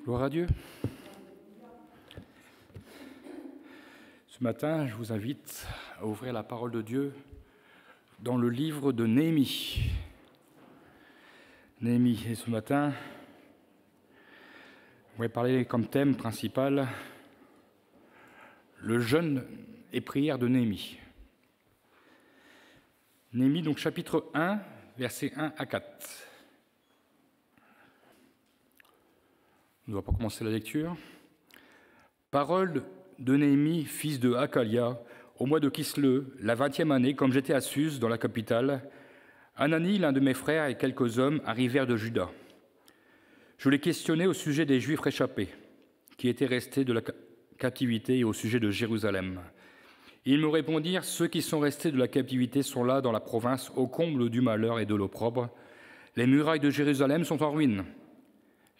Gloire à Dieu. Ce matin, je vous invite à ouvrir la parole de Dieu dans le livre de Néhémie. Néhémie. Et ce matin, on va parler comme thème principal le jeûne et prière de Néhémie. Néhémie, donc chapitre 1, versets 1 à 4. On ne va pas commencer la lecture. Parole de Néhémie, fils de Hakalia, au mois de Kisleu, la 20e année, comme j'étais à Suse, dans la capitale, Hanani, l'un de mes frères, et quelques hommes arrivèrent de Juda. Je les questionnais au sujet des Juifs réchappés, qui étaient restés de la captivité, et au sujet de Jérusalem. Ils me répondirent, ceux qui sont restés de la captivité sont là dans la province, au comble du malheur et de l'opprobre. Les murailles de Jérusalem sont en ruine,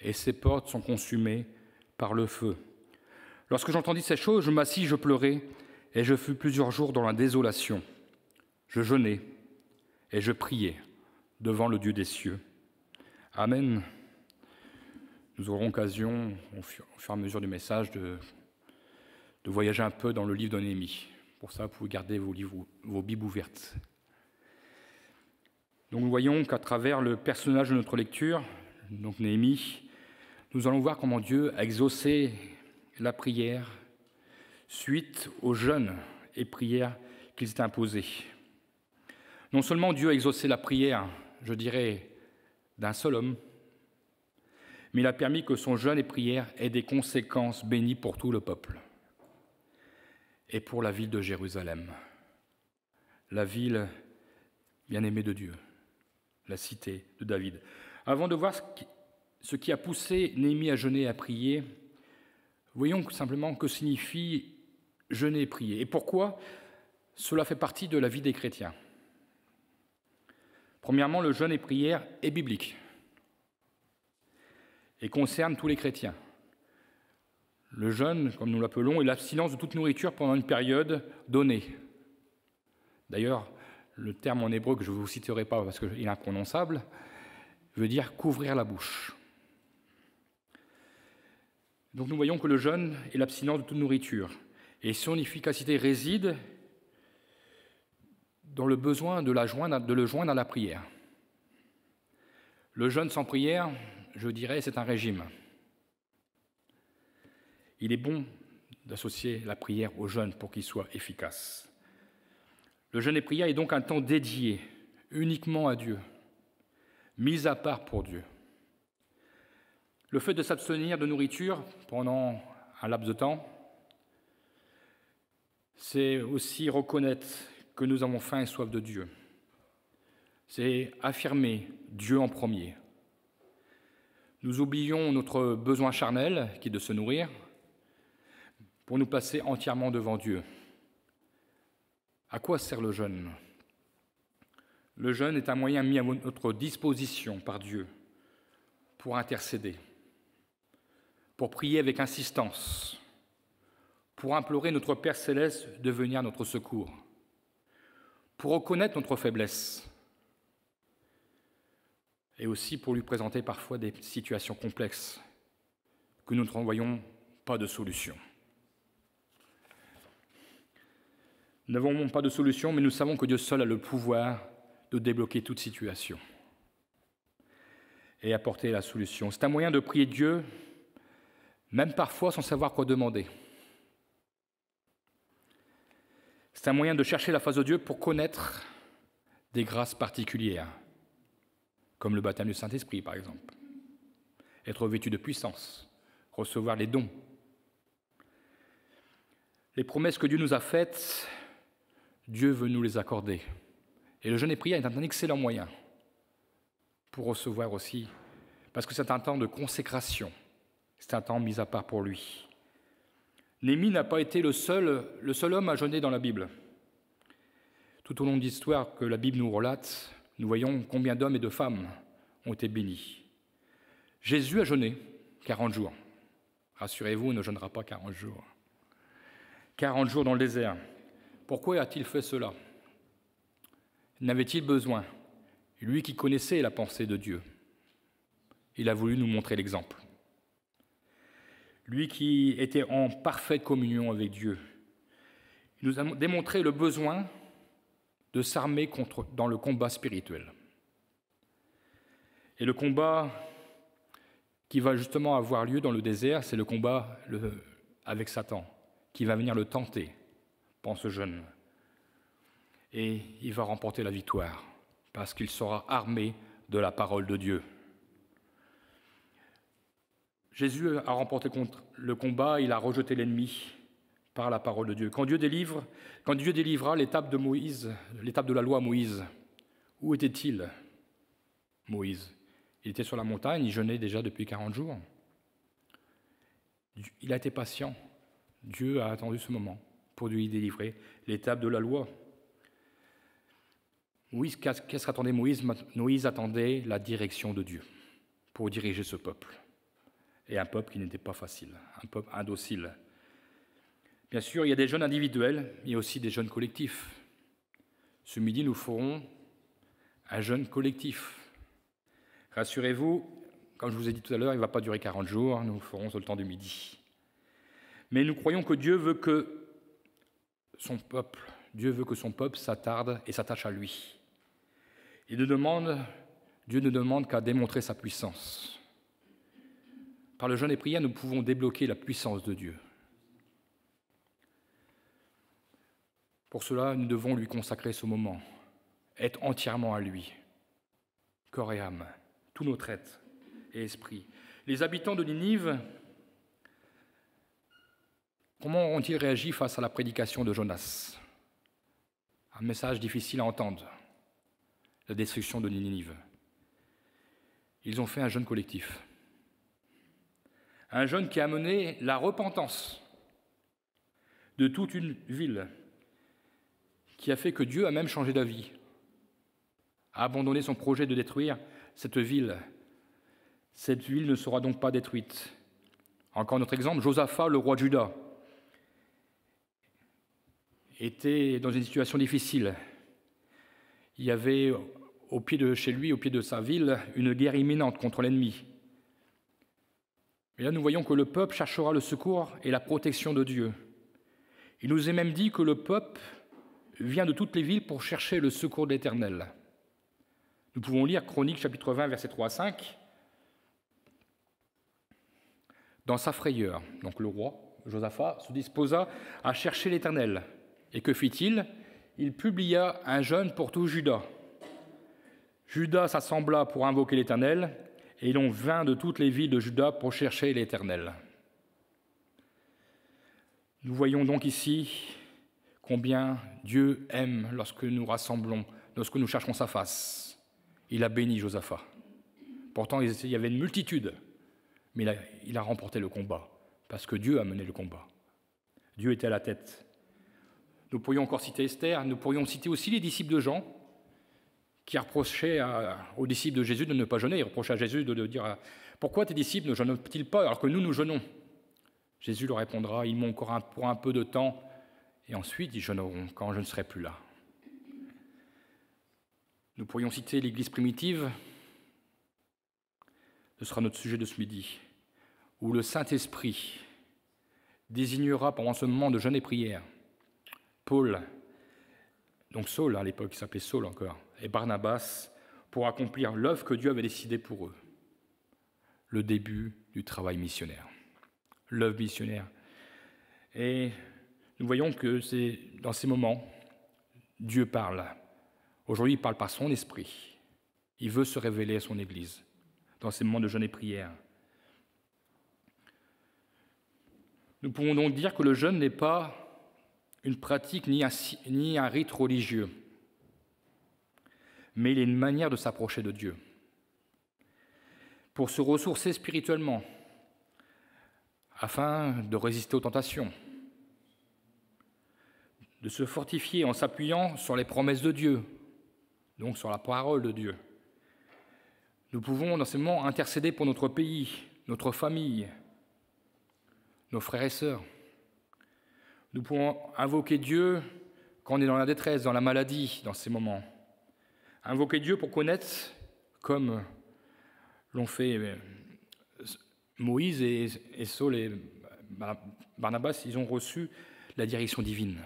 et ses portes sont consumées par le feu. Lorsque j'entendis ces choses, je m'assis, je pleurais, et je fus plusieurs jours dans la désolation. Je jeûnais, et je priais devant le Dieu des cieux. Amen. Nous aurons l'occasion, au fur et à mesure du message, de voyager un peu dans le livre de Néhémie. Pour ça, vous pouvez garder vos Bibles ouvertes. Donc nous voyons qu'à travers le personnage de notre lecture, donc Néhémie, nous allons voir comment Dieu a exaucé la prière suite aux jeûnes et prières qu'il s'est imposés. Non seulement Dieu a exaucé la prière, je dirais, d'un seul homme, mais il a permis que son jeûne et prière aient des conséquences bénies pour tout le peuple et pour la ville de Jérusalem, la ville bien-aimée de Dieu, la cité de David. Avant de voir ce qui a poussé Néhémie à jeûner et à prier, voyons simplement que signifie jeûner et prier et pourquoi cela fait partie de la vie des chrétiens. Premièrement, le jeûne et prière est biblique et concerne tous les chrétiens. Le jeûne, comme nous l'appelons, est l'abstinence de toute nourriture pendant une période donnée. D'ailleurs, le terme en hébreu que je ne vous citerai pas parce qu'il est imprononçable, veut dire couvrir la bouche. Donc nous voyons que le jeûne est l'abstinence de toute nourriture. Et son efficacité réside dans le besoin de le joindre à la prière. Le jeûne sans prière, je dirais, c'est un régime. Il est bon d'associer la prière au jeûne pour qu'il soit efficace. Le jeûne et prière est donc un temps dédié uniquement à Dieu, mis à part pour Dieu. Le fait de s'abstenir de nourriture pendant un laps de temps, c'est aussi reconnaître que nous avons faim et soif de Dieu. C'est affirmer Dieu en premier. Nous oublions notre besoin charnel, qui est de se nourrir, pour nous placer entièrement devant Dieu. À quoi sert le jeûne ? Le jeûne est un moyen mis à notre disposition par Dieu pour intercéder, pour prier avec insistance, pour implorer notre Père céleste de venir à notre secours, pour reconnaître notre faiblesse et aussi pour lui présenter parfois des situations complexes que nous ne voyons pas de solution. Nous n'avons pas de solution, mais nous savons que Dieu seul a le pouvoir de débloquer toute situation et apporter la solution. C'est un moyen de prier Dieu, même parfois sans savoir quoi demander. C'est un moyen de chercher la face de Dieu pour connaître des grâces particulières, comme le baptême du Saint-Esprit, par exemple. Être vêtu de puissance, recevoir les dons. Les promesses que Dieu nous a faites, Dieu veut nous les accorder. Et le jeûne et prière est un excellent moyen pour recevoir aussi, parce que c'est un temps de consécration, c'est un temps mis à part pour lui. Néhémie n'a pas été le seul homme à jeûner dans la Bible. Tout au long de l'histoire que la Bible nous relate, nous voyons combien d'hommes et de femmes ont été bénis. Jésus a jeûné 40 jours. Rassurez-vous, il ne jeûnera pas 40 jours. 40 jours dans le désert. Pourquoi a-t-il fait cela ? N'avait-il besoin ? Lui qui connaissait la pensée de Dieu, il a voulu nous montrer l'exemple. lui qui était en parfaite communion avec Dieu. Il nous a démontré le besoin de s'armer dans le combat spirituel. Et le combat qui va justement avoir lieu dans le désert, c'est le combat avec Satan, qui va venir le tenter, pense ce jeune. Et il va remporter la victoire, parce qu'il sera armé de la parole de Dieu. Jésus a remporté le combat, il a rejeté l'ennemi par la parole de Dieu. Quand Dieu délivra l'étape de la loi à Moïse, où était-il, Moïse? Il était sur la montagne, il jeûnait déjà depuis 40 jours. Il a été patient. Dieu a attendu ce moment pour lui délivrer l'étape de la loi. Moïse, qu'est-ce qu'attendait Moïse? Moïse attendait la direction de Dieu pour diriger ce peuple. Et un peuple qui n'était pas facile, un peuple indocile. Bien sûr, il y a des jeûnes individuels, mais il y a aussi des jeûnes collectifs. Ce midi, nous ferons un jeûne collectif. Rassurez-vous, comme je vous ai dit tout à l'heure, il ne va pas durer 40 jours, nous le ferons sur le temps du midi. Mais nous croyons que Dieu veut que son peuple s'attarde et s'attache à lui. Dieu ne demande qu'à démontrer sa puissance. Par le jeûne et prière, nous pouvons débloquer la puissance de Dieu. Pour cela, nous devons lui consacrer ce moment, être entièrement à lui, corps et âme, tout notre être et esprit. Les habitants de Ninive, comment ont-ils réagi face à la prédication de Jonas? Un message difficile à entendre, la destruction de Ninive. Ils ont fait un jeûne collectif. Un jeûne qui a mené la repentance de toute une ville, qui a fait que Dieu a même changé d'avis, a abandonné son projet de détruire cette ville. Cette ville ne sera donc pas détruite. Encore notre exemple, Josaphat, le roi de Juda, était dans une situation difficile. Il y avait au pied de sa ville, une guerre imminente contre l'ennemi. Mais là, nous voyons que le peuple cherchera le secours et la protection de Dieu. Il nous est même dit que le peuple vient de toutes les villes pour chercher le secours de l'Éternel. Nous pouvons lire Chroniques, chapitre 20, versets 3 à 5. Dans sa frayeur, donc le roi, Josaphat, se disposa à chercher l'Éternel. Et que fit-il? Il publia un jeûne pour tout Juda. Juda s'assembla pour invoquer l'Éternel, et l'on vint de toutes les villes de Juda pour chercher l'Éternel. Nous voyons donc ici combien Dieu aime lorsque nous rassemblons, lorsque nous cherchons sa face. Il a béni Josaphat. Pourtant, il y avait une multitude, mais il a remporté le combat, parce que Dieu a mené le combat. Dieu était à la tête. Nous pourrions encore citer Esther, nous pourrions citer aussi les disciples de Jean, qui reprochaient aux disciples de Jésus de ne pas jeûner. Ils reprochaient à Jésus de dire « Pourquoi tes disciples ne jeûnent-ils pas alors que nous jeûnons ?» Jésus leur répondra « Ils m'ont encore pour un peu de temps, et ensuite ils jeûneront quand je ne serai plus là. » Nous pourrions citer l'Église primitive, ce sera notre sujet de ce midi, où le Saint-Esprit désignera pendant ce moment de jeûne et prière Paul, donc Saul à l'époque, il s'appelait Saul encore, et Barnabas, pour accomplir l'œuvre que Dieu avait décidée pour eux, le début du travail missionnaire, l'œuvre missionnaire. Et nous voyons que c'est dans ces moments, Dieu parle. Aujourd'hui, il parle par son esprit. Il veut se révéler à son Église, dans ces moments de jeûne et prière. Nous pouvons donc dire que le jeûne n'est pas une pratique ni un rite religieux, mais il est une manière de s'approcher de Dieu, pour se ressourcer spirituellement, afin de résister aux tentations, de se fortifier en s'appuyant sur les promesses de Dieu, donc sur la parole de Dieu. Nous pouvons dans ces moments intercéder pour notre pays, notre famille, nos frères et sœurs. Nous pouvons invoquer Dieu quand on est dans la détresse, dans la maladie, dans ces moments. Invoquer Dieu pour connaître, comme l'ont fait Moïse et Saul et Barnabas, ils ont reçu la direction divine.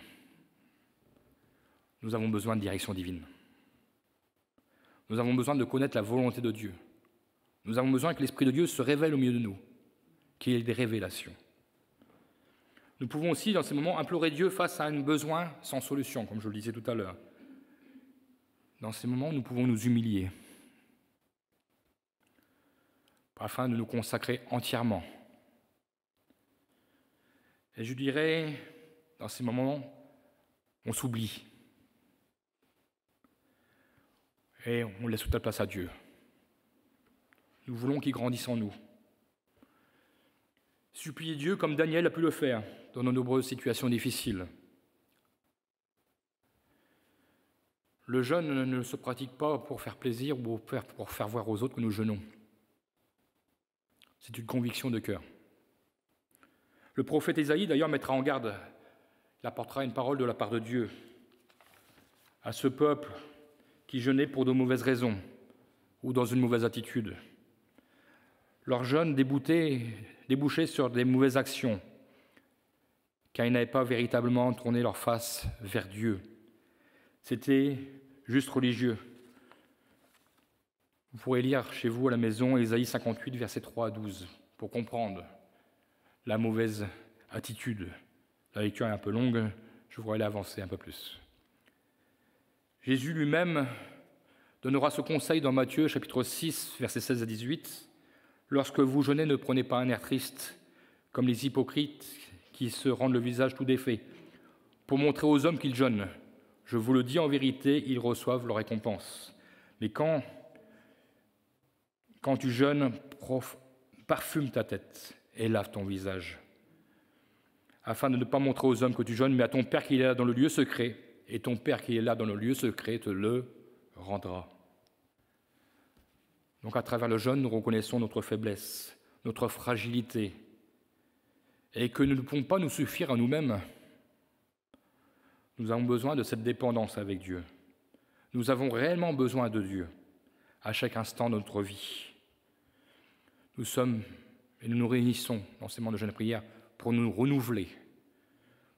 Nous avons besoin de direction divine. Nous avons besoin de connaître la volonté de Dieu. Nous avons besoin que l'Esprit de Dieu se révèle au milieu de nous, qu'il y ait des révélations. Nous pouvons aussi, dans ces moments, implorer Dieu face à un besoin sans solution, comme je le disais tout à l'heure. Dans ces moments, nous pouvons nous humilier afin de nous consacrer entièrement. Et je dirais, dans ces moments, on s'oublie. Et on laisse toute la place à Dieu. Nous voulons qu'il grandisse en nous. Supplier Dieu comme Daniel a pu le faire dans de nombreuses situations difficiles. Le jeûne ne se pratique pas pour faire plaisir ou pour faire voir aux autres que nous jeûnons. C'est une conviction de cœur. Le prophète Ésaïe, d'ailleurs, mettra en garde, il apportera une parole de la part de Dieu à ce peuple qui jeûnait pour de mauvaises raisons ou dans une mauvaise attitude. Leur jeûne débouchait sur des mauvaises actions, car ils n'avaient pas véritablement tourné leur face vers Dieu. C'était juste religieux. Vous pourrez lire chez vous à la maison Ésaïe 58, versets 3 à 12, pour comprendre la mauvaise attitude. La lecture est un peu longue, je voudrais l'avancer un peu plus. Jésus lui-même donnera ce conseil dans Matthieu, chapitre 6, versets 16 à 18. « Lorsque vous jeûnez, ne prenez pas un air triste, comme les hypocrites qui se rendent le visage tout défait, pour montrer aux hommes qu'ils jeûnent. Je vous le dis en vérité, ils reçoivent leur récompense. Mais quand tu jeûnes, parfume ta tête et lave ton visage, afin de ne pas montrer aux hommes que tu jeûnes, mais à ton Père qui est là dans le lieu secret, et ton Père qui est là dans le lieu secret te le rendra. » Donc à travers le jeûne, nous reconnaissons notre faiblesse, notre fragilité, et que nous ne pouvons pas nous suffire à nous-mêmes. Nous avons besoin de cette dépendance avec Dieu. Nous avons réellement besoin de Dieu à chaque instant de notre vie. Nous sommes et nous nous réunissons dans ces moments de jeûne et prière pour nous renouveler,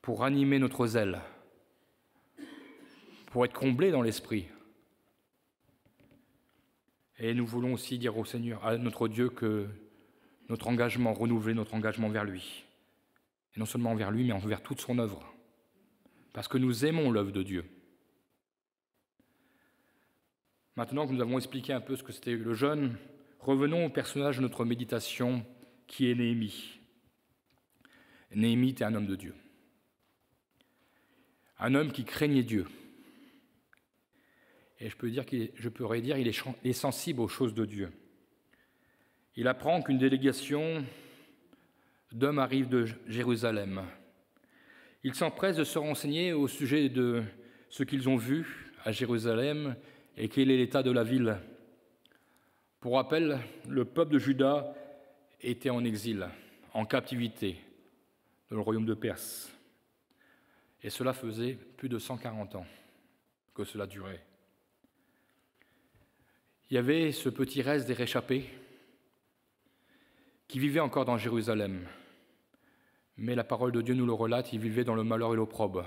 pour ranimer notre zèle, pour être comblés dans l'esprit. Et nous voulons aussi dire au Seigneur, à notre Dieu, que notre engagement, renouveler notre engagement vers lui. Et non seulement envers lui, mais envers toute son œuvre. Parce que nous aimons l'œuvre de Dieu. Maintenant que nous avons expliqué un peu ce que c'était le jeûne, revenons au personnage de notre méditation, qui est Néhémie. Néhémie était un homme de Dieu. Un homme qui craignait Dieu. Et je pourrais dire qu'il est sensible aux choses de Dieu. Il apprend qu'une délégation d'hommes arrive de Jérusalem. Il s'empresse de se renseigner au sujet de ce qu'ils ont vu à Jérusalem et quel est l'état de la ville. Pour rappel, le peuple de Juda était en exil, en captivité, dans le royaume de Perse. Et cela faisait plus de 140 ans que cela durait. Il y avait ce petit reste des réchappés qui vivaient encore dans Jérusalem. Mais la parole de Dieu nous le relate, ils vivaient dans le malheur et l'opprobre.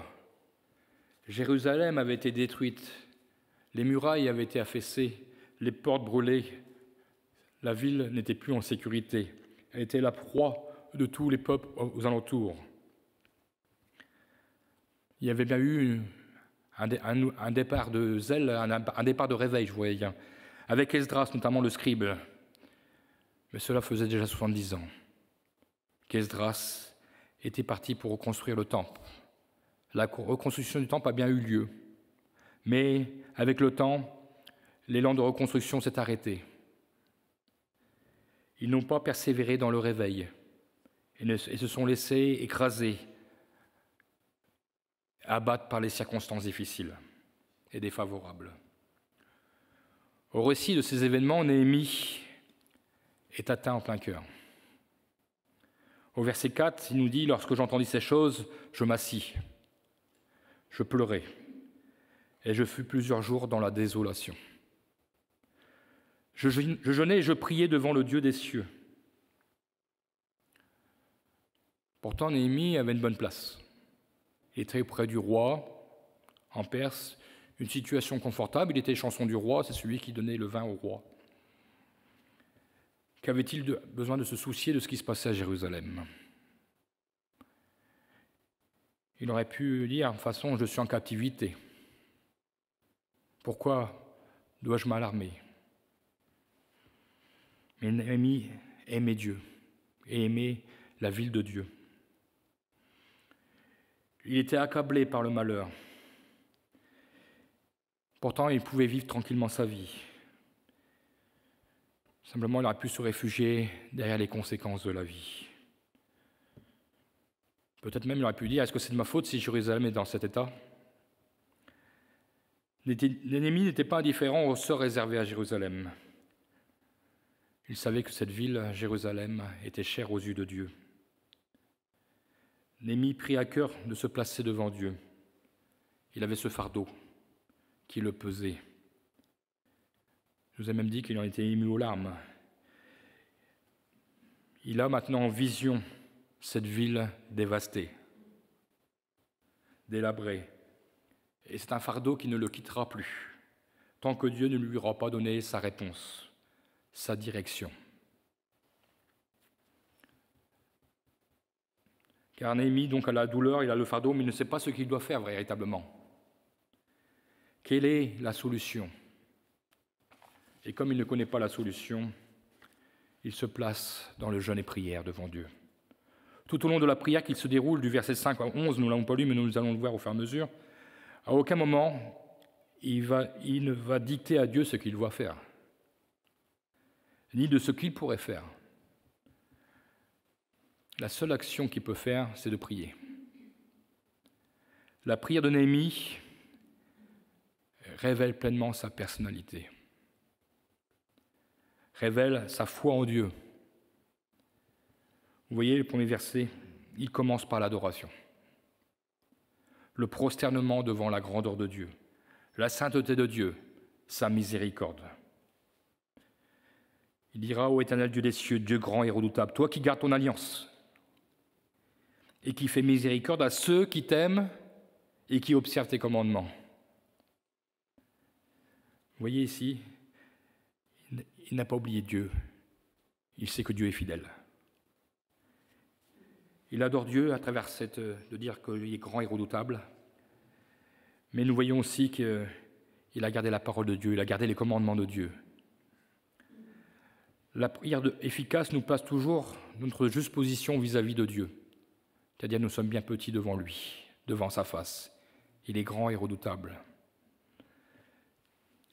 Jérusalem avait été détruite, les murailles avaient été affaissées, les portes brûlées, la ville n'était plus en sécurité. Elle était la proie de tous les peuples aux alentours. Il y avait bien eu un départ de zèle, un départ de réveil, je voyais bien, avec Esdras, notamment le scribe. Mais cela faisait déjà 70 ans qu'Esdras était parti pour reconstruire le temple. La reconstruction du temple a bien eu lieu, mais avec le temps, l'élan de reconstruction s'est arrêté. Ils n'ont pas persévéré dans le réveil et se sont laissés écraser, abattre par les circonstances difficiles et défavorables. Au récit de ces événements, Néhémie est atteint en plein cœur. Au verset 4, il nous dit « Lorsque j'entendis ces choses, je m'assis, je pleurai, et je fus plusieurs jours dans la désolation. Je jeûnais et je priais devant le Dieu des cieux. Pourtant, Néhémie avait une bonne place. Il était près du roi, en Perse, une situation confortable. Il était chanson du roi, c'est celui qui donnait le vin au roi. Qu'avait-il besoin de se soucier de ce qui se passait à Jérusalem? Il aurait pu dire, de toute façon, je suis en captivité. Pourquoi dois-je m'alarmer? Mais Néhémie aimait Dieu et aimait la ville de Dieu. Il était accablé par le malheur. Pourtant, il pouvait vivre tranquillement sa vie. Simplement, il aurait pu se réfugier derrière les conséquences de la vie. Peut-être même il aurait pu dire, est-ce que c'est de ma faute si Jérusalem est dans cet état? L'ennemi n'était pas indifférent aux sort réservé à Jérusalem. Il savait que cette ville, Jérusalem, était chère aux yeux de Dieu. Néhémie prit à cœur de se placer devant Dieu. Il avait ce fardeau qui le pesait. Je vous ai même dit qu'il en était ému aux larmes. Il a maintenant en vision cette ville dévastée, délabrée. Et c'est un fardeau qui ne le quittera plus, tant que Dieu ne lui aura pas donné sa réponse, sa direction. Car Néhémie, donc, a la douleur, il a le fardeau, mais il ne sait pas ce qu'il doit faire véritablement. Quelle est la solution? Et comme il ne connaît pas la solution, il se place dans le jeûne et prière devant Dieu. Tout au long de la prière qui se déroule du verset 5 à 11, nous ne l'avons pas lu, mais nous allons le voir au fur et à mesure, à aucun moment il ne va dicter à Dieu ce qu'il doit faire, ni de ce qu'il pourrait faire. La seule action qu'il peut faire, c'est de prier. La prière de Néhémie révèle pleinement sa personnalité, révèle sa foi en Dieu. Vous voyez, le premier verset, il commence par l'adoration, le prosternement devant la grandeur de Dieu, la sainteté de Dieu, sa miséricorde. Il dira ô Éternel Dieu des cieux, Dieu grand et redoutable, toi qui gardes ton alliance et qui fais miséricorde à ceux qui t'aiment et qui observent tes commandements. Vous voyez ici, il n'a pas oublié Dieu. Il sait que Dieu est fidèle. Il adore Dieu à travers de dire qu'il est grand et redoutable. Mais nous voyons aussi qu'il a gardé la parole de Dieu, il a gardé les commandements de Dieu. La prière efficace nous place toujours notre juste position vis-à-vis de Dieu. C'est-à-dire nous sommes bien petits devant lui, devant sa face. Il est grand et redoutable.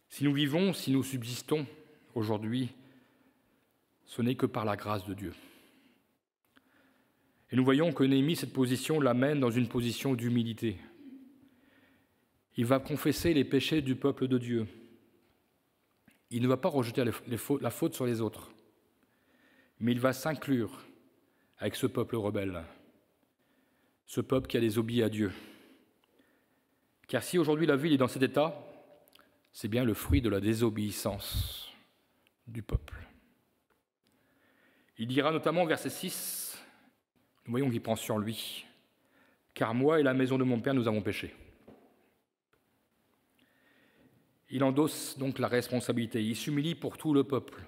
Si nous vivons, si nous subsistons aujourd'hui, ce n'est que par la grâce de Dieu. Et nous voyons que Néhémie, cette position, l'amène dans une position d'humilité. Il va confesser les péchés du peuple de Dieu. Il ne va pas rejeter la faute sur les autres, mais il va s'inclure avec ce peuple rebelle, ce peuple qui a désobéi à Dieu. Car si aujourd'hui la ville est dans cet état, c'est bien le fruit de la désobéissance du peuple. Il dira notamment, verset 6, nous voyons qu'il prend sur lui, « Car moi et la maison de mon père, nous avons péché. » Il endosse donc la responsabilité, il s'humilie pour tout le peuple.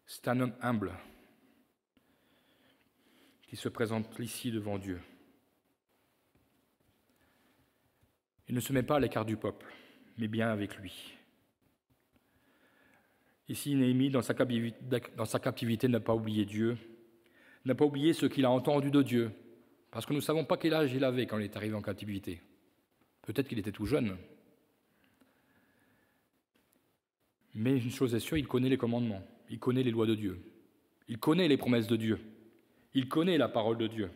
C'est un homme humble qui se présente ici devant Dieu. Il ne se met pas à l'écart du peuple, mais bien avec lui. Ici, Néhémie, dans sa captivité, n'a pas oublié Dieu, n'a pas oublié ce qu'il a entendu de Dieu, parce que nous ne savons pas quel âge il avait quand il est arrivé en captivité. Peut-être qu'il était tout jeune. Mais une chose est sûre, il connaît les commandements, il connaît les lois de Dieu, il connaît les promesses de Dieu, il connaît la parole de Dieu.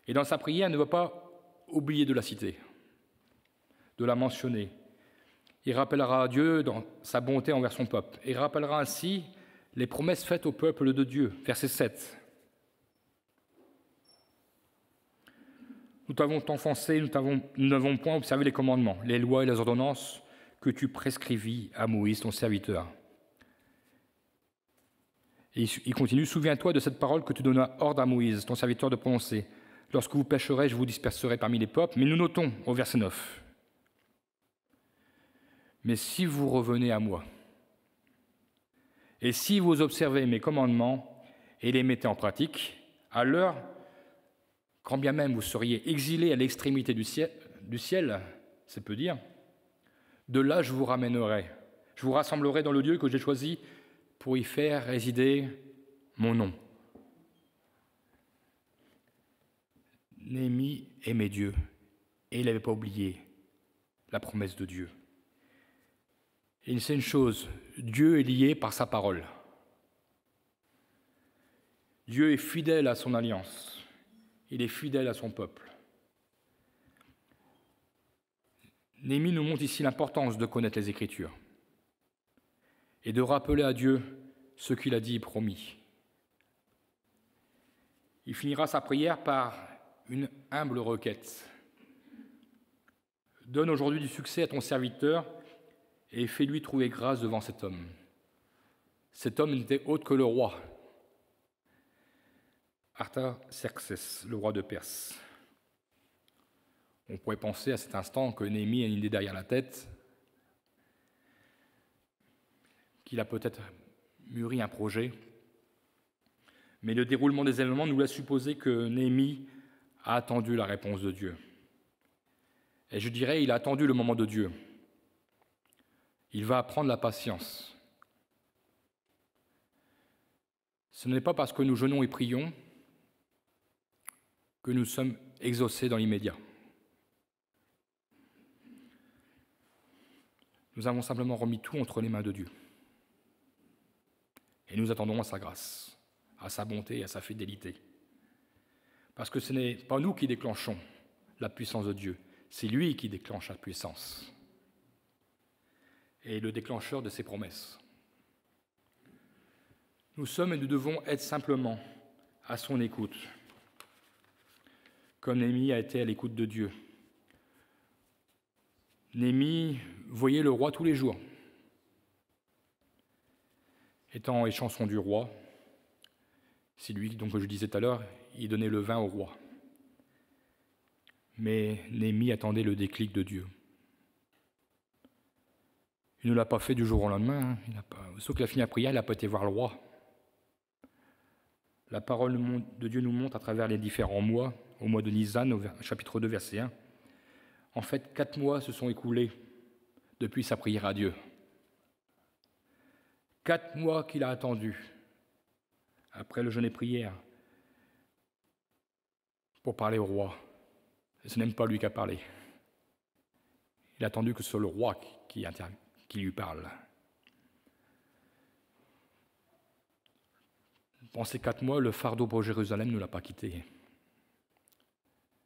Et dans sa prière, il ne va pas oublier de la citer, de la mentionner. Il rappellera à Dieu dans sa bonté envers son peuple. Il rappellera ainsi les promesses faites au peuple de Dieu. Verset 7. Nous t'avons enfoncé, nous n'avons point observé les commandements, les lois et les ordonnances que tu prescrivis à Moïse, ton serviteur. Et il continue, « Souviens-toi de cette parole que tu donnas ordre à Moïse, ton serviteur, de prononcer. Lorsque vous pécherez, je vous disperserai parmi les peuples. » Mais nous notons au verset 9. « Mais si vous revenez à moi, et si vous observez mes commandements et les mettez en pratique, alors, quand bien même vous seriez exilés à l'extrémité du ciel, c'est peu dire, de là je vous ramènerai, je vous rassemblerai dans le lieu que j'ai choisi pour y faire résider mon nom. » Néhémie aimait Dieu et il n'avait pas oublié la promesse de Dieu. Et il sait une chose, Dieu est lié par sa parole. Dieu est fidèle à son alliance, il est fidèle à son peuple. Néhémie nous montre ici l'importance de connaître les Écritures et de rappeler à Dieu ce qu'il a dit et promis. Il finira sa prière par une humble requête. « Donne aujourd'hui du succès à ton serviteur et fais-lui trouver grâce devant cet homme. » Cet homme n'était autre que le roi, Artaxerxès, le roi de Perse. On pourrait penser à cet instant que Néhémie a une idée derrière la tête, qu'il a peut-être mûri un projet, mais le déroulement des événements nous laisse supposer que Néhémie a attendu la réponse de Dieu. Et je dirais, il a attendu le moment de Dieu. Il va apprendre la patience. Ce n'est pas parce que nous jeûnons et prions que nous sommes exaucés dans l'immédiat. Nous avons simplement remis tout entre les mains de Dieu. Et nous attendons à sa grâce, à sa bonté et à sa fidélité. Parce que ce n'est pas nous qui déclenchons la puissance de Dieu, c'est lui qui déclenche la puissance. Et le déclencheur de ses promesses. Nous sommes et nous devons être simplement à son écoute, comme Néhémie a été à l'écoute de Dieu. Néhémie voyait le roi tous les jours. Étant échanson du roi, c'est lui, donc, que je disais tout à l'heure, il donnait le vin au roi. Mais Néhémie attendait le déclic de Dieu. Il ne l'a pas fait du jour au lendemain. Sauf qu'il a fini la prière, il n'a pas été voir le roi. La parole de Dieu nous montre à travers les différents mois, au mois de Nisan, au chapitre 2, verset 1. En fait, 4 mois se sont écoulés depuis sa prière à Dieu. 4 mois qu'il a attendu, après le jeûne et prière, pour parler au roi. Et ce n'est même pas lui qui a parlé. Il a attendu que ce soit le roi qui lui parle. Pendant ces 4 mois, le fardeau pour Jérusalem ne l'a pas quitté.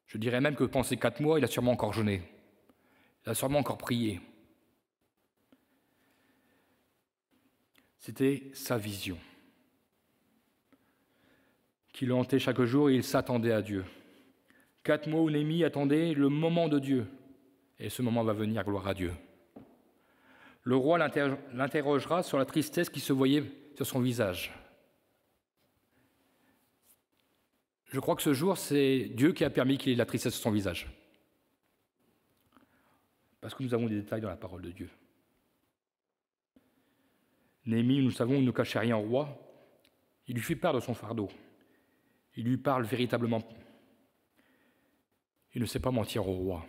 Je dirais même que pendant ces 4 mois, il a sûrement encore jeûné. Il a sûrement encore prié. C'était sa vision qui le hantait chaque jour et il s'attendait à Dieu. 4 mois où Néhémie attendait le moment de Dieu. Et ce moment va venir, gloire à Dieu. Le roi l'interrogera sur la tristesse qui se voyait sur son visage. Je crois que ce jour, c'est Dieu qui a permis qu'il ait de la tristesse sur son visage. Parce que nous avons des détails dans la parole de Dieu. Néhémie, nous savons, ne cachait rien au roi. Il lui fait part de son fardeau. Il lui parle véritablement. Il ne sait pas mentir au roi.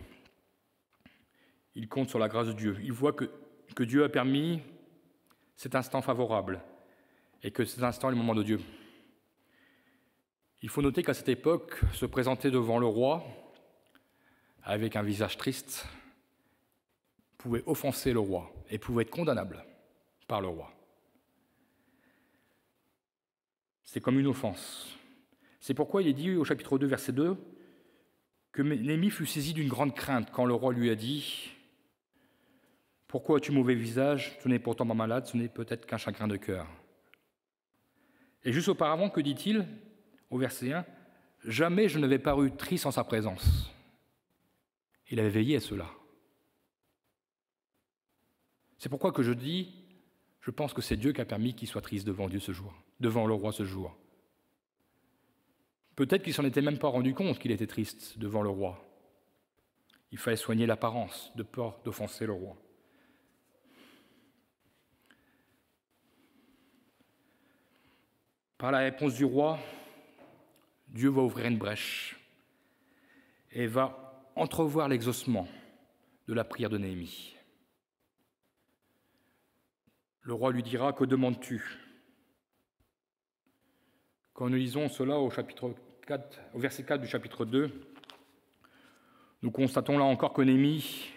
Il compte sur la grâce de Dieu. Il voit que Dieu a permis cet instant favorable et que cet instant est le moment de Dieu. Il faut noter qu'à cette époque, se présenter devant le roi avec un visage triste pouvait offenser le roi et pouvait être condamnable par le roi. C'est comme une offense. C'est pourquoi il est dit au chapitre 2, verset 2, que Néhémie fut saisi d'une grande crainte quand le roi lui a dit « Pourquoi as-tu mauvais visage? Tu n'es pourtant pas malade, ce n'est peut-être qu'un chagrin de cœur. » Et juste auparavant, que dit-il au verset 1 ? « Jamais je n'avais paru triste en sa présence. » Il avait veillé à cela. C'est pourquoi que je dis, je pense que c'est Dieu qui a permis qu'il soit triste devant Dieu ce jour, devant le roi ce jour. Peut-être qu'il s'en était même pas rendu compte qu'il était triste devant le roi. Il fallait soigner l'apparence, de peur d'offenser le roi. Par la réponse du roi, Dieu va ouvrir une brèche et va entrevoir l'exaucement de la prière de Néhémie. Le roi lui dira : « Que demandes-tu » Quand nous lisons cela au verset 4 du chapitre 2, nous constatons là encore que Néhémie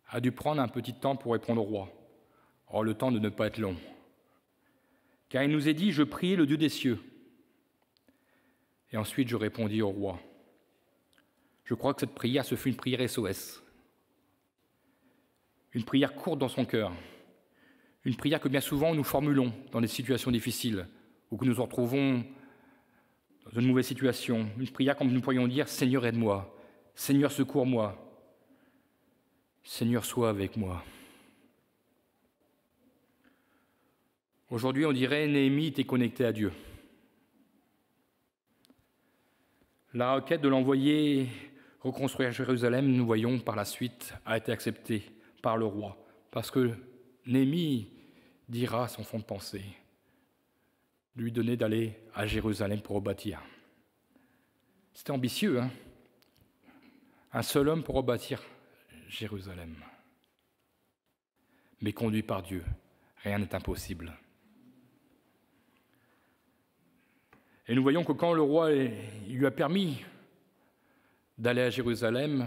a dû prendre un petit temps pour répondre au roi. Or, le temps de ne pas être long. Car il nous est dit : « Je priai le Dieu des cieux. » Et ensuite, je répondis au roi. Je crois que cette prière, ce fut une prière SOS. Une prière courte dans son cœur. Une prière que bien souvent nous formulons dans des situations difficiles ou que nous nous retrouvons dans une mauvaise situation. Une prière comme nous pourrions dire : « Seigneur, aide-moi. Seigneur, secours-moi. Seigneur, sois avec moi. » Aujourd'hui, on dirait Néhémie était connecté à Dieu. La requête de l'envoyer reconstruire Jérusalem, nous voyons par la suite, a été acceptée par le roi. Parce que Néhémie dira son fond de pensée, lui donner d'aller à Jérusalem pour rebâtir. C'était ambitieux, hein ? Un seul homme pour rebâtir Jérusalem. Mais conduit par Dieu, rien n'est impossible. Et nous voyons que quand le roi lui a permis d'aller à Jérusalem,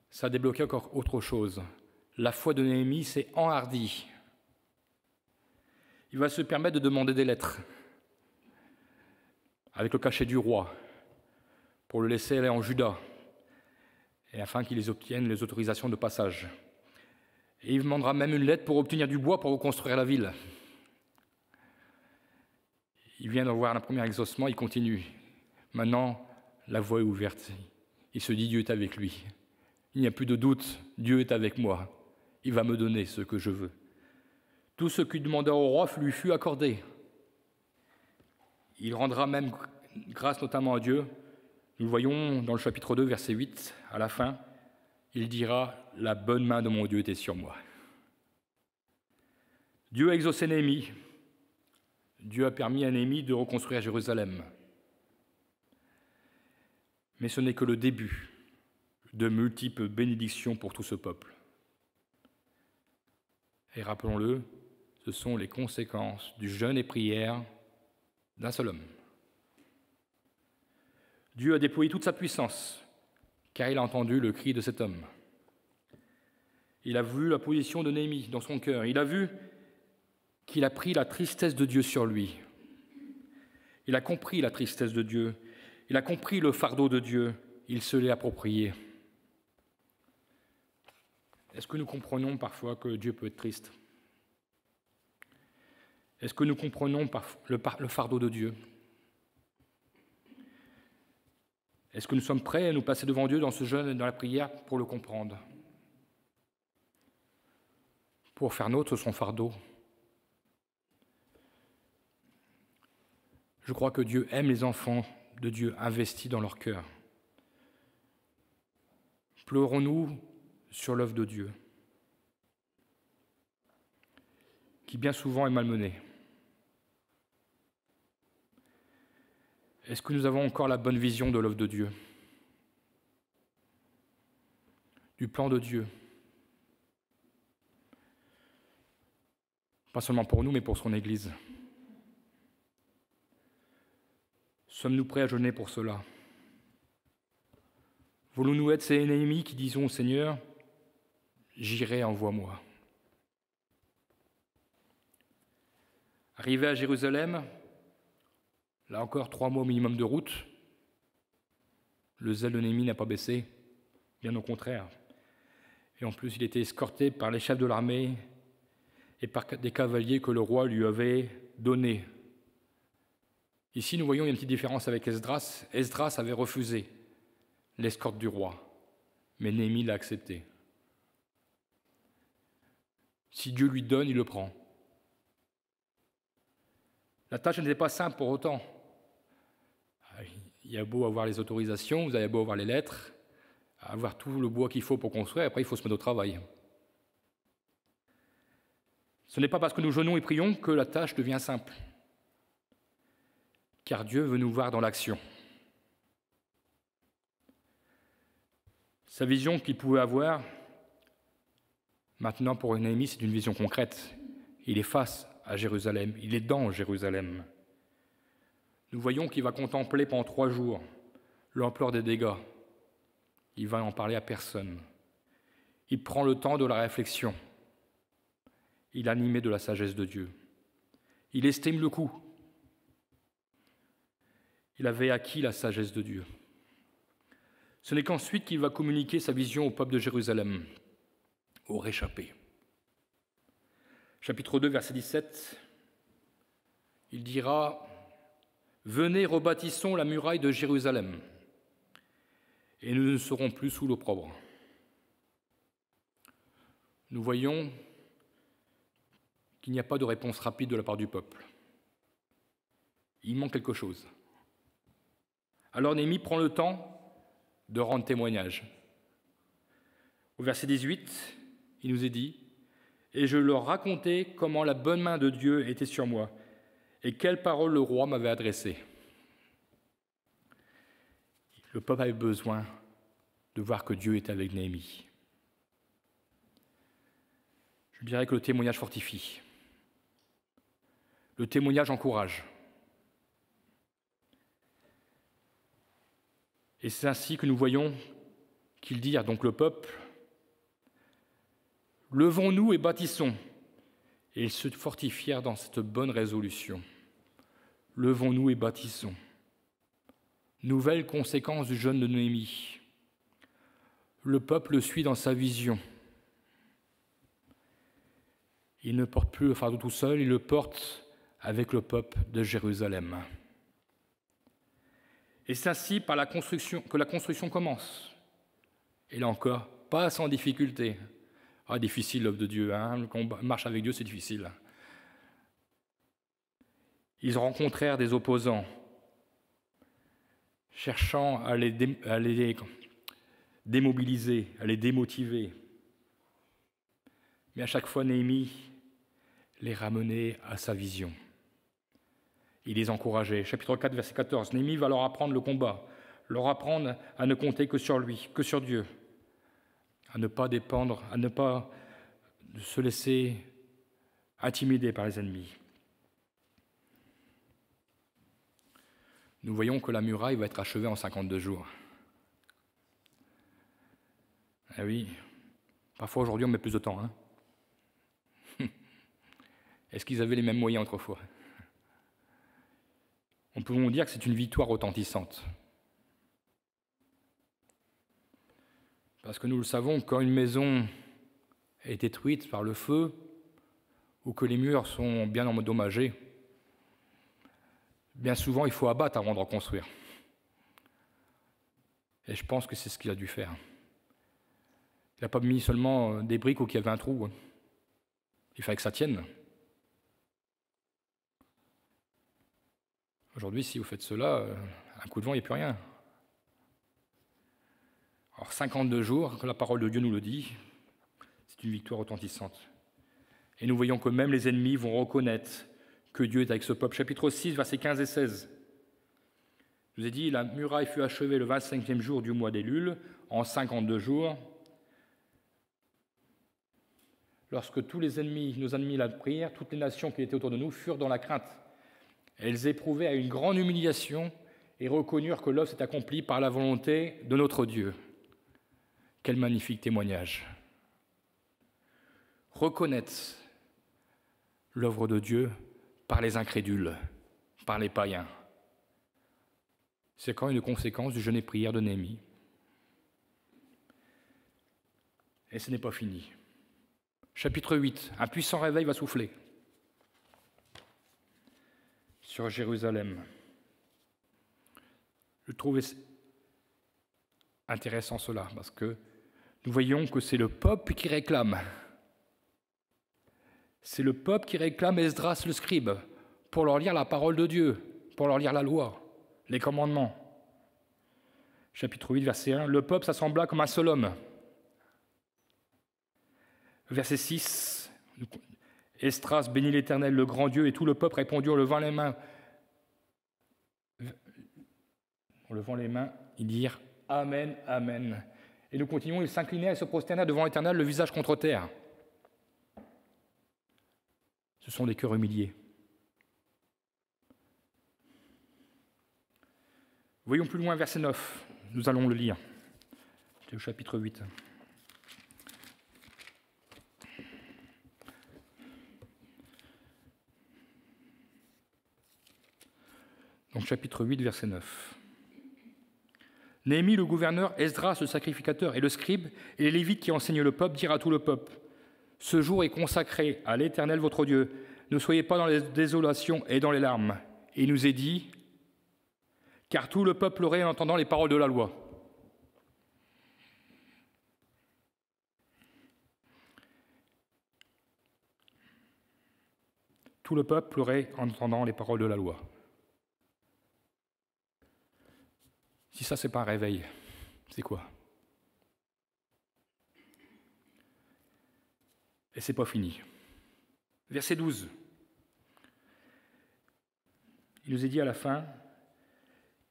ça a débloqué encore autre chose. La foi de Néhémie s'est enhardie. Il va se permettre de demander des lettres avec le cachet du roi pour le laisser aller en Juda et afin qu'ils obtiennent les autorisations de passage. Et il demandera même une lettre pour obtenir du bois pour reconstruire la ville. Il vient d'avoir un premier exaucement, il continue. Maintenant, la voie est ouverte. Il se dit : Dieu est avec lui. Il n'y a plus de doute, Dieu est avec moi. Il va me donner ce que je veux. Tout ce qu'il demanda au roi lui fut accordé. Il rendra même grâce notamment à Dieu. Nous le voyons dans le chapitre 2, verset 8, à la fin. Il dira : La bonne main de mon Dieu était sur moi. Dieu a exaucé Néhémie. Dieu a permis à Néhémie de reconstruire Jérusalem. Mais ce n'est que le début de multiples bénédictions pour tout ce peuple. Et rappelons-le, ce sont les conséquences du jeûne et prière d'un seul homme. Dieu a déployé toute sa puissance, car il a entendu le cri de cet homme. Il a vu la position de Néhémie dans son cœur. Il a vu qu'il a pris la tristesse de Dieu sur lui. Il a compris la tristesse de Dieu. Il a compris le fardeau de Dieu. Il se l'est approprié. Est-ce que nous comprenons parfois que Dieu peut être triste ? Est-ce que nous comprenons le fardeau de Dieu ? Est-ce que nous sommes prêts à nous passer devant Dieu dans ce jeûne et dans la prière pour le comprendre ? Pour faire nôtre son fardeau ? Je crois que Dieu aime les enfants de Dieu investis dans leur cœur. Pleurons-nous sur l'œuvre de Dieu, qui bien souvent est malmenée. Est-ce que nous avons encore la bonne vision de l'œuvre de Dieu, du plan de Dieu ? Pas seulement pour nous, mais pour son Église. Sommes-nous prêts à jeûner pour cela ? Voulons-nous être ces Néhémies qui disons au Seigneur : J'irai, envoie-moi. Arrivé à Jérusalem, là encore 3 mois au minimum de route, le zèle de Néhémie n'a pas baissé, bien au contraire. Et en plus, il était escorté par les chefs de l'armée et par des cavaliers que le roi lui avait donnés. Ici, nous voyons une petite différence avec Esdras. Esdras avait refusé l'escorte du roi, mais Néhémie l'a accepté. Si Dieu lui donne, il le prend. La tâche n'était pas simple pour autant. Il y a beau avoir les autorisations, vous avez beau avoir les lettres, avoir tout le bois qu'il faut pour construire, après il faut se mettre au travail. Ce n'est pas parce que nous jeûnons et prions que la tâche devient simple, car Dieu veut nous voir dans l'action. Sa vision qu'il pouvait avoir, maintenant pour Néhémie, c'est une vision concrète. Il est face à Jérusalem, il est dans Jérusalem. Nous voyons qu'il va contempler pendant 3 jours l'ampleur des dégâts. Il va en parler à personne. Il prend le temps de la réflexion. Il est animé de la sagesse de Dieu. Il estime le coût. Il avait acquis la sagesse de Dieu. Ce n'est qu'ensuite qu'il va communiquer sa vision au peuple de Jérusalem, aux réchappés. Chapitre 2, verset 17, il dira « Venez, rebâtissons la muraille de Jérusalem, et nous ne serons plus sous l'opprobre. » Nous voyons qu'il n'y a pas de réponse rapide de la part du peuple. Il manque quelque chose. Alors Néhémie prend le temps de rendre témoignage. Au verset 18, il nous est dit « Et je leur racontai comment la bonne main de Dieu était sur moi, et quelles paroles le roi m'avait adressées. » Le peuple avait besoin de voir que Dieu était avec Néhémie. Je dirais que le témoignage fortifie. Le témoignage encourage. Et c'est ainsi que nous voyons qu'ils dirent, donc le peuple, « Levons-nous et bâtissons ». Et ils se fortifièrent dans cette bonne résolution. « Levons-nous et bâtissons ». Nouvelle conséquence du jeûne de Néhémie. Le peuple le suit dans sa vision. Il ne porte plus le fardeau tout seul, il le porte avec le peuple de Jérusalem. Et c'est ainsi par la construction que la construction commence. Et là encore, pas sans difficulté. Ah, difficile l'œuvre de Dieu, hein, quand on marche avec Dieu, c'est difficile. Ils rencontrèrent des opposants, cherchant à les démobiliser, à les démotiver. Mais à chaque fois, Néhémie les ramenait à sa vision. Il les encourageait. Chapitre 4, verset 14. Néhémie va leur apprendre le combat, leur apprendre à ne compter que sur lui, que sur Dieu, à ne pas dépendre, à ne pas se laisser intimider par les ennemis. Nous voyons que la muraille va être achevée en 52 jours. Eh oui, parfois aujourd'hui on met plus de temps. Est-ce qu'ils avaient les mêmes moyens autrefois ? On peut dire que c'est une victoire retentissante. Parce que nous le savons, quand une maison est détruite par le feu, ou que les murs sont bien endommagés, bien souvent il faut abattre avant de reconstruire. Et je pense que c'est ce qu'il a dû faire. Il n'a pas mis seulement des briques où il y avait un trou. Il fallait que ça tienne. Aujourd'hui, si vous faites cela, un coup de vent, il n'y a plus rien. Alors 52 jours, que la parole de Dieu nous le dit, c'est une victoire retentissante. Et nous voyons que même les ennemis vont reconnaître que Dieu est avec ce peuple. Chapitre 6, versets 15 et 16. Je vous ai dit, la muraille fut achevée le 25e jour du mois d'Élul, en 52 jours. Lorsque tous les ennemis, nos ennemis la prirent, toutes les nations qui étaient autour de nous furent dans la crainte. Elles éprouvaient à une grande humiliation et reconnurent que l'œuvre s'est accomplie par la volonté de notre Dieu. Quel magnifique témoignage. Reconnaître l'œuvre de Dieu par les incrédules, par les païens. C'est quand même une conséquence du jeûne et prière de Néhémie. Et ce n'est pas fini. Chapitre 8, un puissant réveil va souffler sur Jérusalem. Je trouve intéressant cela, parce que nous voyons que c'est le peuple qui réclame. C'est le peuple qui réclame Esdras le scribe pour leur lire la parole de Dieu, pour leur lire la loi, les commandements. Chapitre 8, verset 1, le peuple s'assembla comme un seul homme. Verset 6, Esdras bénit l'Éternel, le grand Dieu, et tout le peuple répondit en levant les mains. En levant les mains, ils dirent Amen, Amen. Et nous continuons, ils s'inclinaient et se prosternèrent devant l'Éternel, le visage contre terre. Ce sont des cœurs humiliés. Voyons plus loin, verset 9. Nous allons le lire. C'est au chapitre 8. Donc, chapitre 8, verset 9. Néhémie, le gouverneur, Esdras, le sacrificateur, et le scribe, et les Lévites qui enseignent le peuple, dirent à tout le peuple ce jour est consacré à l'Éternel votre Dieu. Ne soyez pas dans les désolations et dans les larmes. Et il nous est dit car tout le peuple pleurait en entendant les paroles de la loi. Tout le peuple pleurait en entendant les paroles de la loi. Si ça, c'est pas un réveil, c'est quoi? Et c'est pas fini. Verset 12. Il nous est dit à la fin,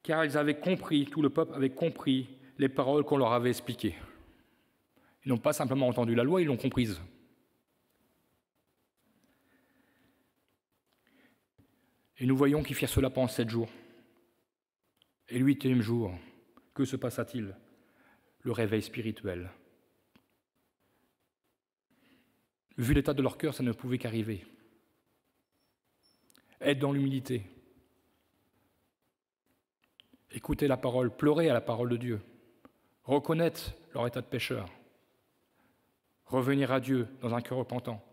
car ils avaient compris, tout le peuple avait compris les paroles qu'on leur avait expliquées. Ils n'ont pas simplement entendu la loi, ils l'ont comprise. Et nous voyons qu'ils firent cela pendant 7 jours. Et le 8e jour, que se passa-t-il? Le réveil spirituel. Vu l'état de leur cœur, ça ne pouvait qu'arriver. Être dans l'humilité. Écouter la parole, pleurer à la parole de Dieu. Reconnaître leur état de pécheur. Revenir à Dieu dans un cœur repentant.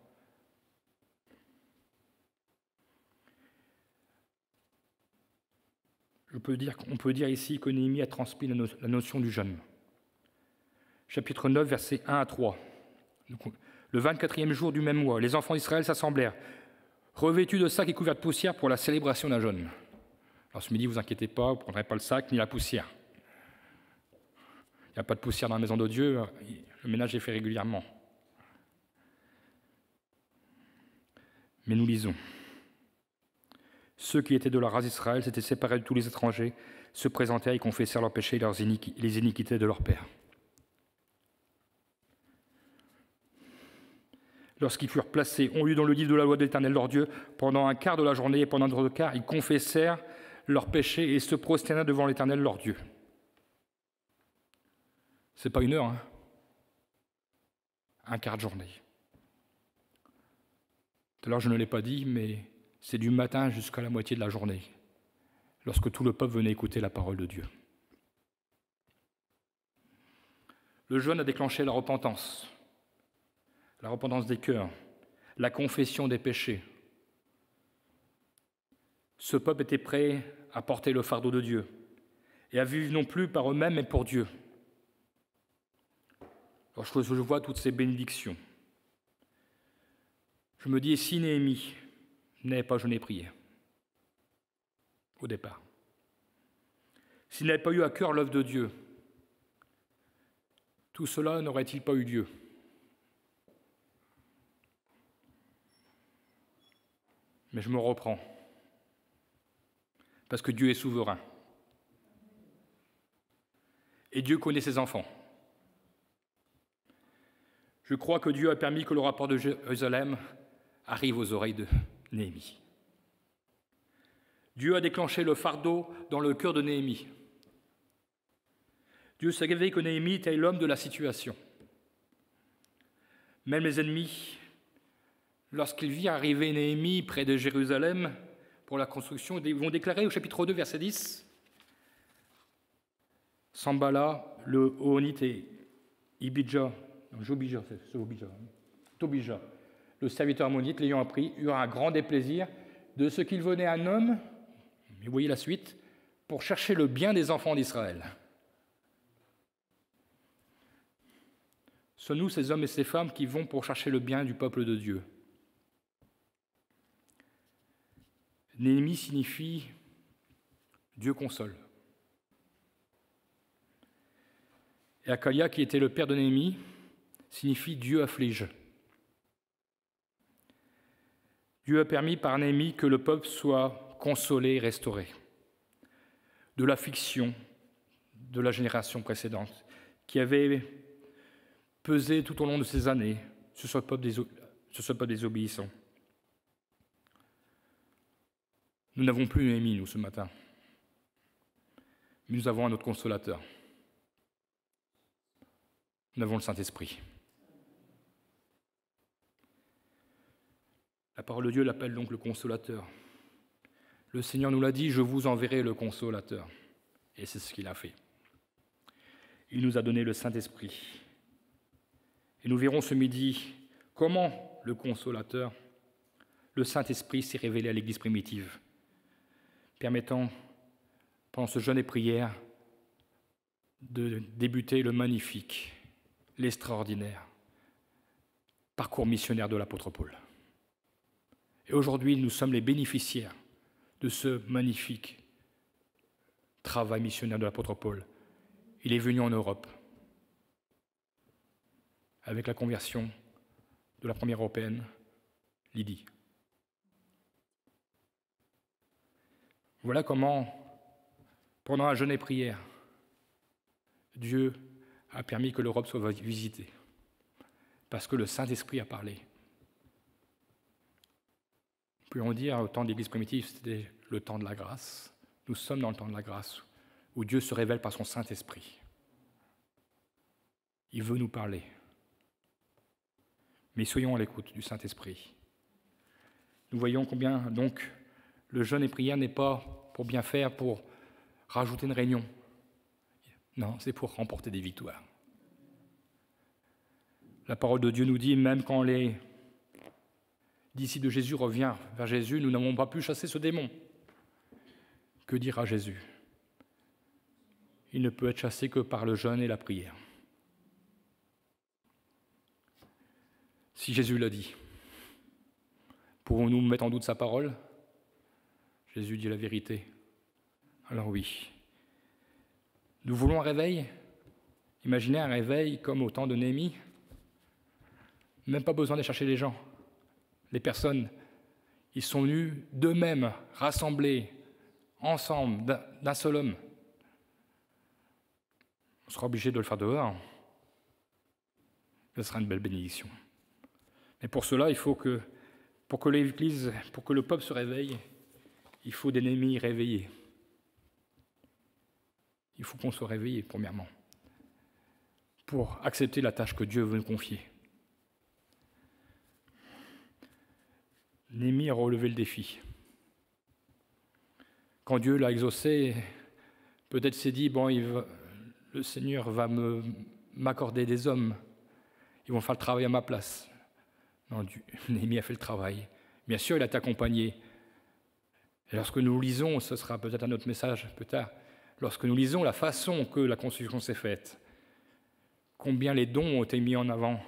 On peut dire ici que Néhémie a transmis la notion du jeûne. Chapitre 9, versets 1 à 3. Le 24e jour du même mois, les enfants d'Israël s'assemblèrent, revêtus de sacs et couverts de poussière pour la célébration d'un jeûne. Alors ce midi, ne vous inquiétez pas, vous ne prendrez pas le sac ni la poussière. Il n'y a pas de poussière dans la maison de Dieu, le ménage est fait régulièrement. Mais nous lisons. Ceux qui étaient de la race d'Israël s'étaient séparés de tous les étrangers, se présentèrent et confessèrent leurs péchés et les iniquités de leurs pères. Lorsqu'ils furent placés, on lut dans le livre de la loi de l'Éternel leur Dieu, pendant un quart de la journée et pendant un autre quart, ils confessèrent leurs péchés et se prosternèrent devant l'Éternel leur Dieu. C'est pas une heure, hein? Un quart de journée. Tout à l'heure, je ne l'ai pas dit, mais c'est du matin jusqu'à la moitié de la journée, lorsque tout le peuple venait écouter la parole de Dieu. Le jeûne a déclenché la repentance des cœurs, la confession des péchés. Ce peuple était prêt à porter le fardeau de Dieu et à vivre non plus par eux-mêmes, mais pour Dieu. Lorsque je vois toutes ces bénédictions, je me dis, et si Néhémie n'avait pas jeûné et prié au départ, s'il n'avait pas eu à cœur l'œuvre de Dieu, tout cela n'aurait-il pas eu lieu? Mais je me reprends, parce que Dieu est souverain. Et Dieu connaît ses enfants. Je crois que Dieu a permis que le rapport de Jérusalem arrive aux oreilles de Néhémie. Dieu a déclenché le fardeau dans le cœur de Néhémie. Dieu savait que Néhémie était l'homme de la situation. Même les ennemis, lorsqu'ils virent arriver Néhémie près de Jérusalem pour la construction, ils vont déclarer au chapitre 2, verset 10, Sambala, le Hohonite et Tobija, le serviteur ammonite, l'ayant appris, eurent un grand déplaisir de ce qu'il venait un homme, mais vous voyez la suite, pour chercher le bien des enfants d'Israël. Sont-nous ces hommes et ces femmes qui vont pour chercher le bien du peuple de Dieu? Néhémie signifie Dieu console. Et Hakalia, qui était le père de Néhémie, signifie Dieu afflige. Dieu a permis par Néhémie que le peuple soit consolé et restauré de l'affliction de la génération précédente qui avait pesé tout au long de ces années sur ce peuple désobéissant. Nous n'avons plus Néhémie, nous, ce matin. Mais nous avons un autre consolateur. Nous avons le Saint-Esprit. La parole de Dieu l'appelle donc le consolateur. Le Seigneur nous l'a dit, je vous enverrai le consolateur. Et c'est ce qu'il a fait. Il nous a donné le Saint-Esprit. Et nous verrons ce midi comment le consolateur, le Saint-Esprit, s'est révélé à l'Église primitive, permettant, pendant ce jeûne et prière, de débuter le magnifique, l'extraordinaire parcours missionnaire de l'apôtre Paul. Et aujourd'hui, nous sommes les bénéficiaires de ce magnifique travail missionnaire de l'apôtre Paul. Il est venu en Europe avec la conversion de la première européenne, Lydie. Voilà comment, pendant un jeûne et prière, Dieu a permis que l'Europe soit visitée, parce que le Saint-Esprit a parlé. Nous pouvons dire, au temps de l'Église primitive, c'était le temps de la grâce. Nous sommes dans le temps de la grâce, où Dieu se révèle par son Saint-Esprit. Il veut nous parler. Mais soyons à l'écoute du Saint-Esprit. Nous voyons combien, donc, le jeûne et prière n'est pas pour bien faire, pour rajouter une réunion. Non, c'est pour remporter des victoires. La parole de Dieu nous dit, même quand les disciples de Jésus reviennent vers Jésus, nous n'avons pas pu chasser ce démon. Que dira Jésus? Il ne peut être chassé que par le jeûne et la prière. Si Jésus l'a dit, pouvons-nous mettre en doute sa parole? Jésus dit la vérité. Alors oui. Nous voulons un réveil? Imaginez un réveil comme au temps de Néhémie. Même pas besoin de chercher les gens. Les personnes, ils sont venus d'eux-mêmes, rassemblés, ensemble, d'un seul homme. On sera obligé de le faire dehors. Ce sera une belle bénédiction. Mais pour cela, il faut que, pour que l'Église, pour que le peuple se réveille, il faut des Néhémies réveillés. Il faut qu'on soit réveillé, premièrement, pour accepter la tâche que Dieu veut nous confier. Néhémie a relevé le défi. Quand Dieu l'a exaucé, peut-être s'est dit, bon, le Seigneur va m'accorder des hommes, ils vont faire le travail à ma place. Non, Néhémie a fait le travail. Bien sûr, il a été accompagné. Et lorsque nous lisons, ce sera peut-être un autre message plus tard, lorsque nous lisons la façon que la construction s'est faite, combien les dons ont été mis en avant,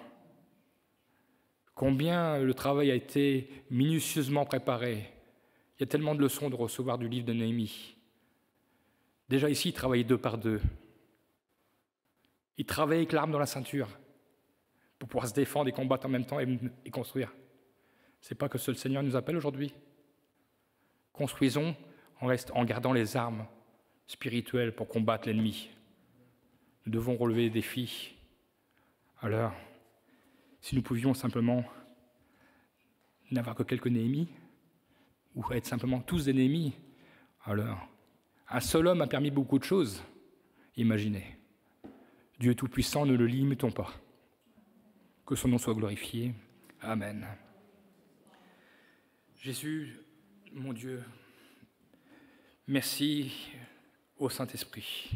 combien le travail a été minutieusement préparé. Il y a tellement de leçons de recevoir du livre de Néhémie. Déjà ici, il travaillait 2 par 2. Il travaillait avec l'arme dans la ceinture pour pouvoir se défendre et combattre en même temps et construire. Ce n'est pas que seul Seigneur nous appelle aujourd'hui. Construisons en gardant les armes spirituelles pour combattre l'ennemi. Nous devons relever des défis. Alors, si nous pouvions simplement n'avoir que quelques Néhémies, ou être simplement tous des Néhémies, alors, un seul homme a permis beaucoup de choses. Imaginez. Dieu Tout-Puissant, ne le limitons pas. Que son nom soit glorifié. Amen. Jésus, mon Dieu, merci au Saint-Esprit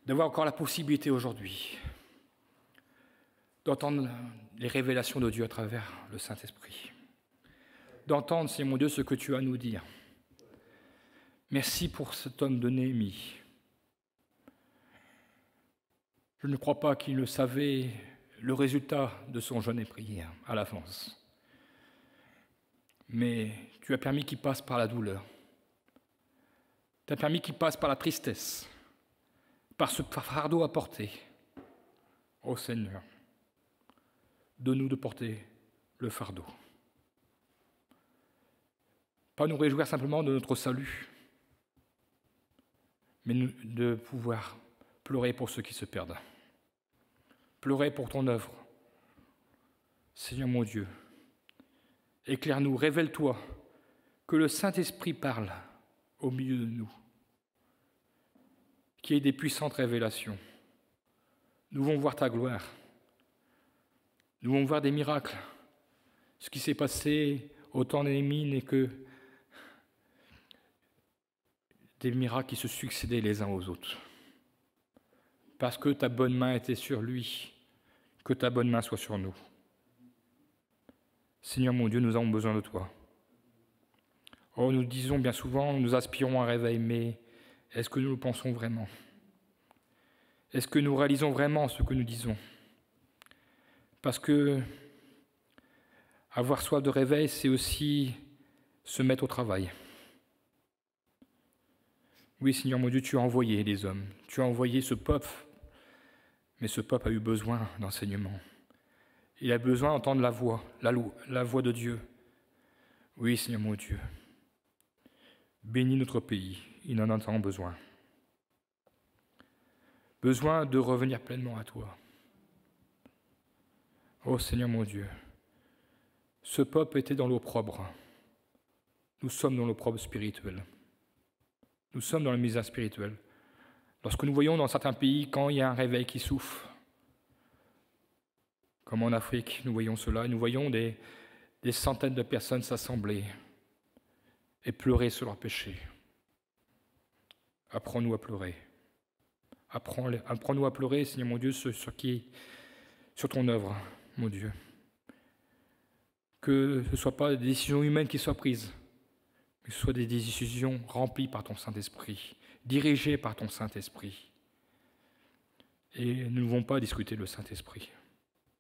d'avoir encore la possibilité aujourd'hui d'entendre les révélations de Dieu à travers le Saint-Esprit, d'entendre, Seigneur mon Dieu, ce que tu as à nous dire. Merci pour cet homme de Néhémie. Je ne crois pas qu'il ne savait le résultat de son jeûne et prière à l'avance. mais tu as permis qu'il passe par la douleur. Tu as permis qu'il passe par la tristesse, par ce fardeau à porter. Ô Seigneur, donne-nous de porter le fardeau. Pas nous réjouir simplement de notre salut, mais de pouvoir pleurer pour ceux qui se perdent. Pleurer pour ton œuvre. Seigneur mon Dieu, éclaire-nous, révèle-toi, que le Saint-Esprit parle au milieu de nous, qu'il y ait des puissantes révélations. Nous voulons voir ta gloire, nous voulons voir des miracles. Ce qui s'est passé au temps d'Élie n'est que des miracles qui se succédaient les uns aux autres. Parce que ta bonne main était sur lui, que ta bonne main soit sur nous. Seigneur mon Dieu, nous avons besoin de toi. Oh, nous disons bien souvent, nous aspirons à un réveil, mais est-ce que nous le pensons vraiment? Est-ce que nous réalisons vraiment ce que nous disons? Parce que avoir soif de réveil, c'est aussi se mettre au travail. Oui, Seigneur mon Dieu, tu as envoyé les hommes, tu as envoyé ce peuple, mais ce peuple a eu besoin d'enseignement. Il a besoin d'entendre la voix de Dieu. Oui, Seigneur mon Dieu, bénis notre pays, il en a tant besoin. Besoin de revenir pleinement à toi. Oh Seigneur mon Dieu, ce peuple était dans l'opprobre. Nous sommes dans l'opprobre spirituel. Nous sommes dans la misère spirituelle. Lorsque nous voyons dans certains pays, quand il y a un réveil qui souffle, comme en Afrique, nous voyons cela, et nous voyons des centaines de personnes s'assembler et pleurer sur leurs péchés. Apprends-nous à pleurer. Apprends-nous à pleurer, Seigneur mon Dieu, sur ton œuvre, mon Dieu. Que ce ne soient pas des décisions humaines qui soient prises, mais que ce soient des décisions remplies par ton Saint-Esprit, dirigées par ton Saint-Esprit. Et nous ne voulons pas discuter le Saint-Esprit.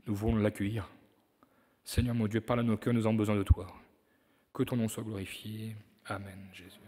Nous voulons l'accueillir. Seigneur mon Dieu, parle à nos cœurs, nous avons besoin de toi. Que ton nom soit glorifié. Amen, Jésus.